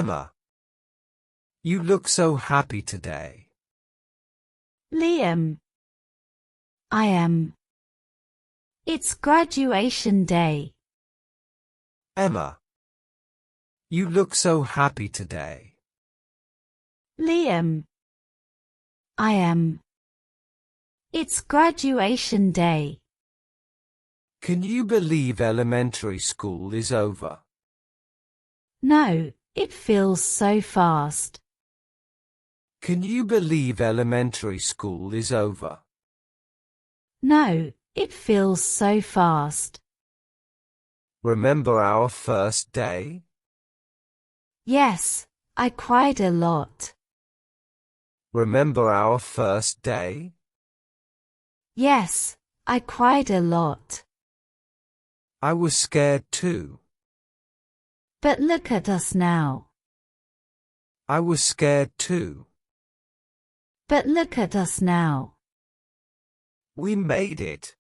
Emma, you look so happy today. Liam, I am. It's graduation day. Emma, you look so happy today. Liam, I am. It's graduation day. Can you believe elementary school is over? No, it feels so fast. Can you believe elementary school is over? No, it feels so fast. Remember our first day? Yes, I cried a lot. Remember our first day? Yes, I cried a lot. I was scared too. But look at us now. I was scared too. But look at us now. We made it.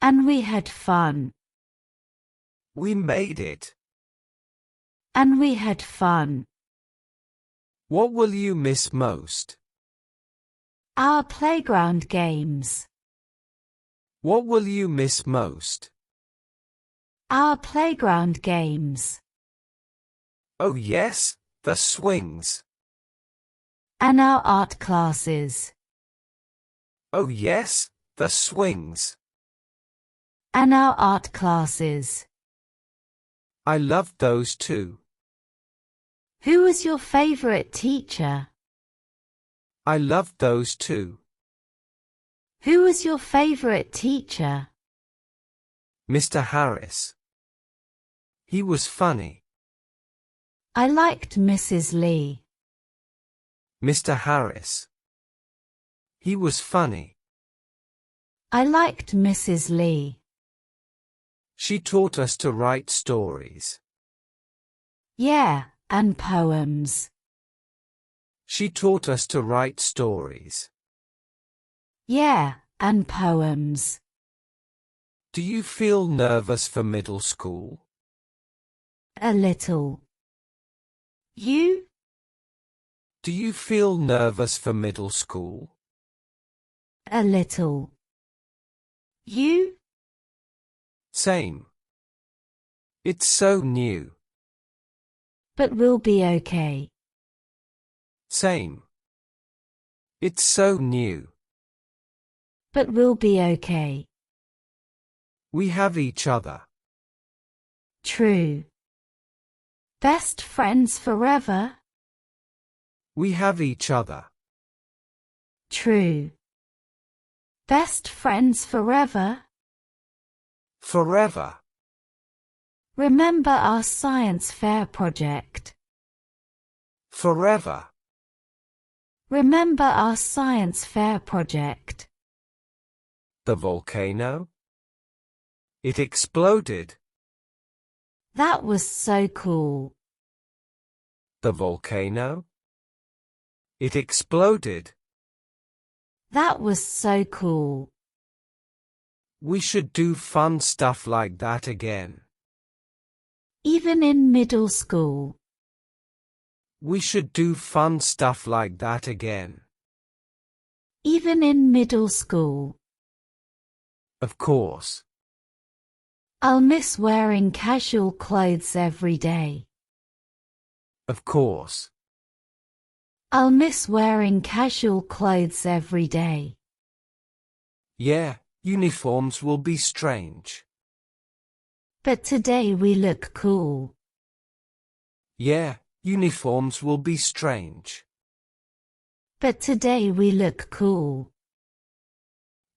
And we had fun. We made it. And we had fun. What will you miss most? Our playground games. What will you miss most? Our playground games. Oh yes, the swings. And our art classes. Oh yes, the swings. And our art classes. I loved those too. Who was your favorite teacher? I loved those too. Who was your favorite teacher? Mr. Harris. He was funny. I liked Mrs. Lee. Mr. Harris. He was funny. I liked Mrs. Lee. She taught us to write stories. Yeah, and poems. She taught us to write stories. Yeah, and poems. Do you feel nervous for middle school? A little. You? Do you feel nervous for middle school? A little. You? Same. It's so new. But we'll be okay. Same. It's so new. But we'll be okay. We have each other. True. Best friends forever? We have each other. True. Best friends forever? Forever. Remember our science fair project. Forever. Remember our science fair project. The volcano? It exploded. That was so cool. The volcano? It exploded. That was so cool. We should do fun stuff like that again. Even in middle school. We should do fun stuff like that again. Even in middle school. Of course. I'll miss wearing casual clothes every day. Of course. I'll miss wearing casual clothes every day. Yeah, uniforms will be strange. But today we look cool. Yeah, uniforms will be strange. But today we look cool.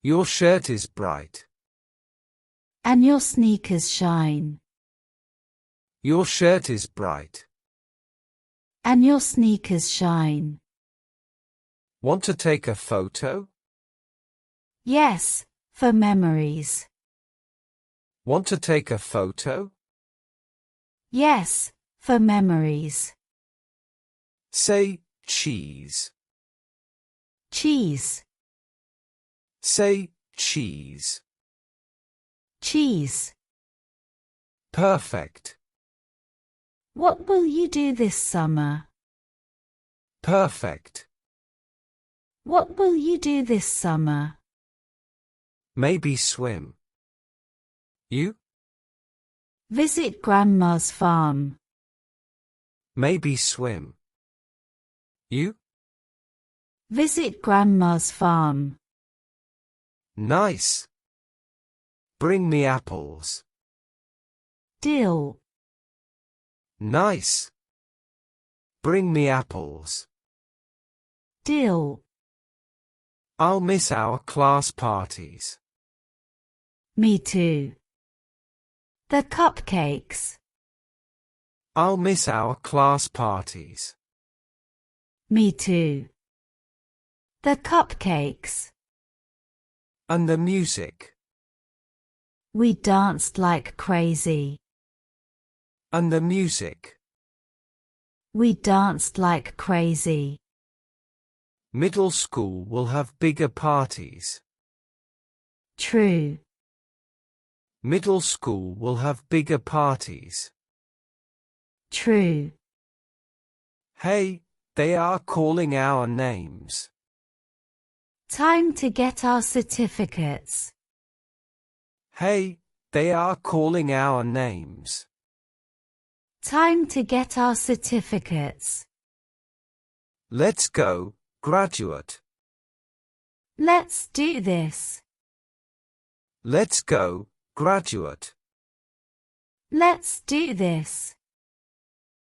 Your shirt is bright. And your sneakers shine. Your shirt is bright. And your sneakers shine. Want to take a photo? Yes, for memories. Want to take a photo? Yes, for memories. Say, cheese. Cheese. Say, cheese. Cheese. Perfect. What will you do this summer? Perfect. What will you do this summer? Maybe swim. You? Visit Grandma's farm. Maybe swim. You? Visit Grandma's farm. Nice. Bring me apples. Deal. Nice. Bring me apples. Deal. I'll miss our class parties. Me too. The cupcakes. I'll miss our class parties. Me too. The cupcakes. And the music. We danced like crazy. And the music. We danced like crazy. Middle school will have bigger parties. True. Middle school will have bigger parties. True. Hey, they are calling our names. Time to get our certificates. Hey, they are calling our names. Time to get our certificates. Let's go, graduate. Let's do this. Let's go, graduate. Let's do this.